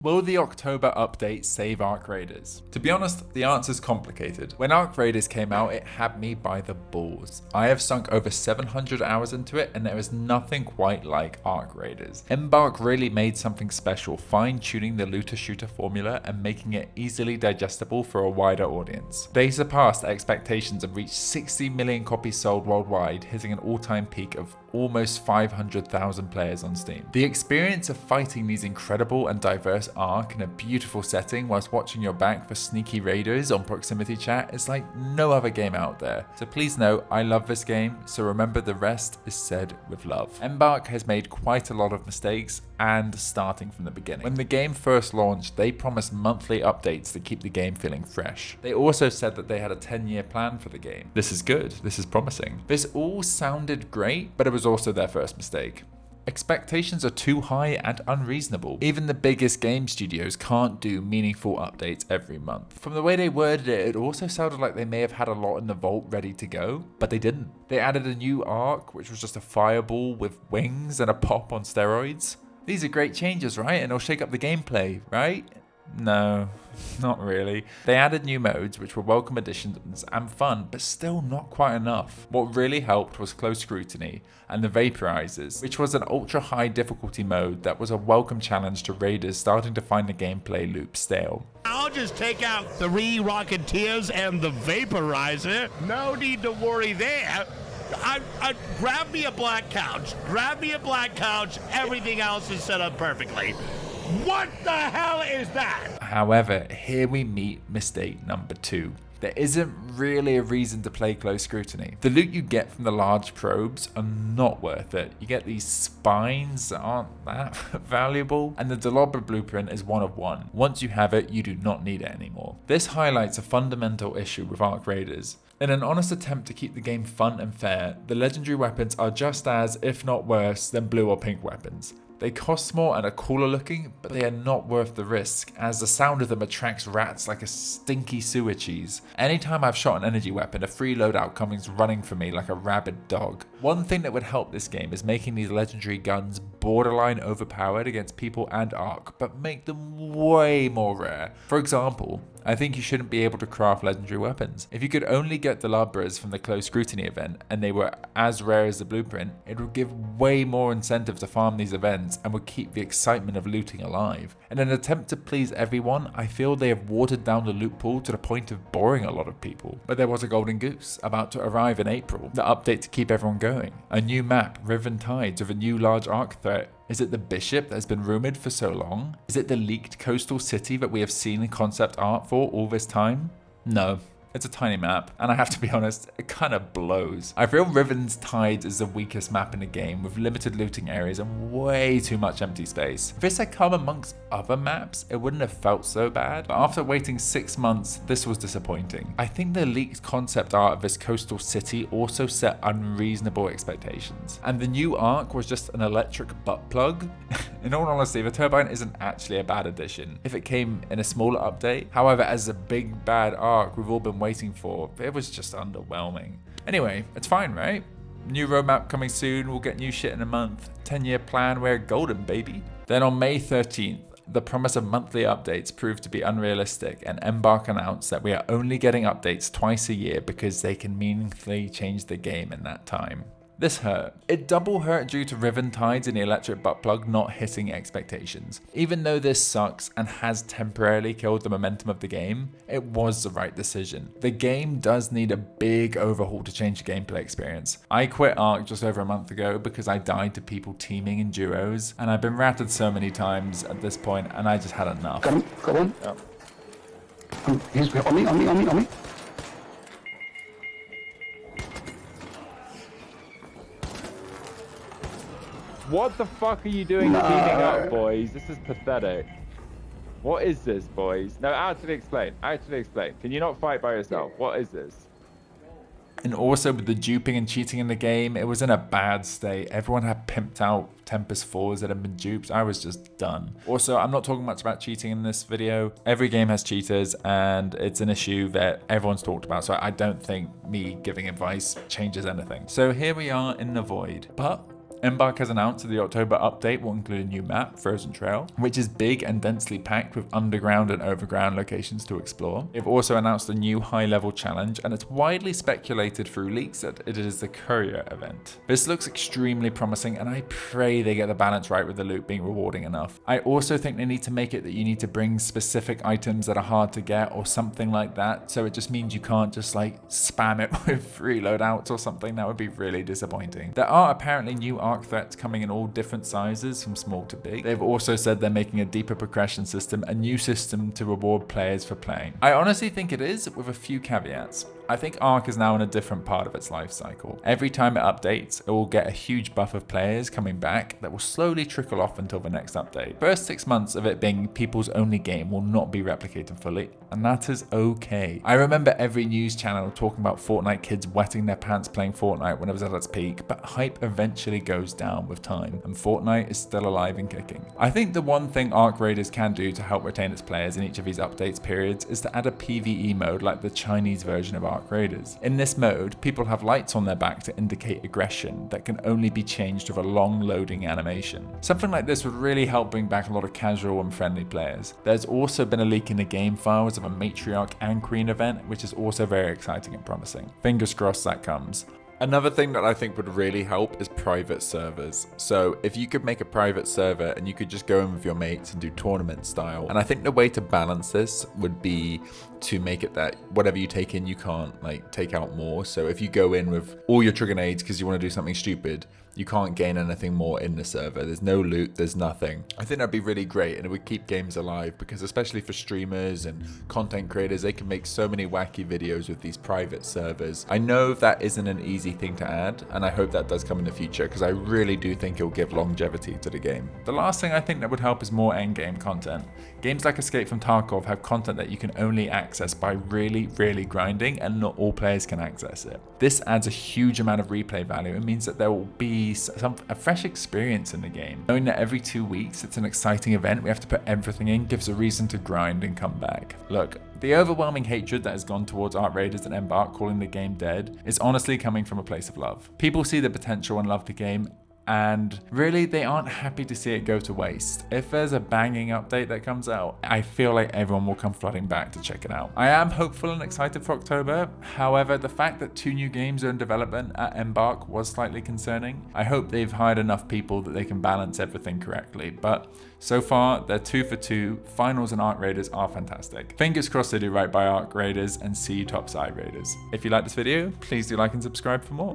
Will the October update save Arc Raiders? To be honest, the answer's complicated. When Arc Raiders came out, it had me by the balls. I have sunk over 700 hours into it, and there is nothing quite like Arc Raiders. Embark really made something special, fine-tuning the looter-shooter formula and making it easily digestible for a wider audience. They surpassed expectations and reached 60 million copies sold worldwide, hitting an all-time peak of almost 500,000 players on Steam. The experience of fighting these incredible and diverse Ark in a beautiful setting whilst watching your back for sneaky raiders on proximity chat is like no other game out there. So please know I love this game, so remember the rest is said with love. Embark has made quite a lot of mistakes, and starting from the beginning. When the game first launched, they promised monthly updates to keep the game feeling fresh. They also said that they had a 10-year plan for the game. This is good, this is promising. This all sounded great, but it was also their first mistake. Expectations are too high and unreasonable. Even the biggest game studios can't do meaningful updates every month. From the way they worded it, it also sounded like they may have had a lot in the vault ready to go, but they didn't. They added a new arc, which was just a fireball with wings and a pop on steroids. These are great changes, right? And it'll shake up the gameplay, right? No, not really. They added new modes, which were welcome additions and fun, but still not quite enough. What really helped was Close Scrutiny and the Vaporizers, which was an ultra-high difficulty mode that was a welcome challenge to raiders starting to find the gameplay loop stale. I'll just take out 3 Rocketeers and the Vaporizer. No need to worry there. Grab me a black couch. Everything else is set up perfectly. What the hell is that? However, here we meet mistake number 2. There isn't really a reason to play Close Scrutiny. The loot you get from the large probes are not worth it. You get these spines that aren't that valuable, and the Delobra blueprint is one of one. Once you have it, you do not need it anymore. This highlights a fundamental issue with Arc Raiders. In an honest attempt to keep the game fun and fair, the legendary weapons are just as, if not worse, than blue or pink weapons. They cost more and are cooler looking, but they are not worth the risk, as the sound of them attracts rats like a stinky sewer cheese. Anytime I've shot an energy weapon, a free loadout comes running for me like a rabid dog. One thing that would help this game is making these legendary guns borderline overpowered against people and Arc, but make them way more rare. For example, I think you shouldn't be able to craft legendary weapons. If you could only get the Delobras from the Close Scrutiny event and they were as rare as the blueprint, it would give way more incentive to farm these events and would keep the excitement of looting alive. In an attempt to please everyone, I feel they have watered down the loot pool to the point of boring a lot of people. But there was a golden goose about to arrive in April, the update to keep everyone going. A new map, Riven Tides, with a new large Arc threat. Is it the Bishop that has been rumoured for so long? Is it the leaked coastal city that we have seen in concept art for all this time? No. It's a tiny map, and I have to be honest, it kind of blows. I feel Riven's Tides is the weakest map in the game, with limited looting areas and way too much empty space. If this had come amongst other maps, it wouldn't have felt so bad, but after waiting 6 months, this was disappointing. I think the leaked concept art of this coastal city also set unreasonable expectations, and the new Arc was just an electric butt plug. In all honesty, the turbine isn't actually a bad addition if it came in a smaller update. However, as a big bad Arc we've all been waiting for, it was just underwhelming. Anyway, it's fine, right? New roadmap coming soon, we'll get new shit in a month. 10-year plan, we're golden, baby. Then on May 13th, the promise of monthly updates proved to be unrealistic, and Embark announced that we are only getting updates twice a year because they can meaningfully change the game in that time. This hurt. It double hurt due to Riven Tides and the electric butt plug not hitting expectations. Even though this sucks and has temporarily killed the momentum of the game, it was the right decision. The game does need a big overhaul to change the gameplay experience. I quit Arc just over a month ago because I died to people teaming in duos, and I've been ratted so many times at this point, and I just had enough. Come on. Oh. He's on me. What the fuck are you doing teaming up, boys? This is pathetic. What is this, boys? No, actually explain. Can you not fight by yourself? What is this? And also with the duping and cheating in the game, it was in a bad state. Everyone had pimped out Tempest 4s that had been duped. I was just done. Also, I'm not talking much about cheating in this video. Every game has cheaters, and it's an issue that everyone's talked about, so I don't think me giving advice changes anything. So here we are in the void. But Embark has announced that the October update will include a new map, Frozen Trail, which is big and densely packed with underground and overground locations to explore. They've also announced a new high-level challenge, and it's widely speculated through leaks that it is the Courier event. This looks extremely promising, and I pray they get the balance right with the loot being rewarding enough. I also think they need to make it that you need to bring specific items that are hard to get or something like that, so it just means you can't just like spam it with free loadouts or something. That would be really disappointing. There are apparently new Arc threats coming in all different sizes from small to big. They've also said they're making a deeper progression system, a new system to reward players for playing. I honestly think it is, with a few caveats. I think Arc is now in a different part of its life cycle. Every time it updates, it will get a huge buff of players coming back that will slowly trickle off until the next update. First 6 months of it being people's only game will not be replicated fully, and that is okay. I remember every news channel talking about Fortnite kids wetting their pants playing Fortnite when it was at its peak, but hype eventually goes down with time, and Fortnite is still alive and kicking. I think the one thing Arc Raiders can do to help retain its players in each of these updates periods is to add a PvE mode like the Chinese version of Arc Raiders. In this mode, people have lights on their back to indicate aggression that can only be changed with a long loading animation. Something like this would really help bring back a lot of casual and friendly players. There's also been a leak in the game files of a Matriarch and Queen event, which is also very exciting and promising. Fingers crossed that comes. Another thing that I think would really help is private servers. So if you could make a private server and you could just go in with your mates and do tournament style. And I think the way to balance this would be to make it that whatever you take in, you can't like take out more. So if you go in with all your trigger nades because you want to do something stupid, you can't gain anything more in the server. There's no loot, there's nothing. I think that'd be really great, and it would keep games alive, because especially for streamers and content creators, they can make so many wacky videos with these private servers. I know that isn't an easy thing to add, and I hope that does come in the future, because I really do think it will give longevity to the game. The last thing I think that would help is more endgame content. Games like Escape from Tarkov have content that you can only access by really grinding, and not all players can access it. This adds a huge amount of replay value and means that there will be a fresh experience in the game. Knowing that every 2 weeks it's an exciting event we have to put everything in gives a reason to grind and come back. Look, the overwhelming hatred that has gone towards Arc Raiders and Embark calling the game dead is honestly coming from a place of love. People see the potential and love the game, and really they aren't happy to see it go to waste. If there's a banging update that comes out, I feel like everyone will come flooding back to check it out. I am hopeful and excited for October. However, the fact that 2 new games are in development at Embark was slightly concerning. I hope they've hired enough people that they can balance everything correctly, but so far they're 2 for 2. Finals and Arc Raiders are fantastic. Fingers crossed they do right by Arc Raiders and see you topside Raiders. If you like this video, please do like and subscribe for more.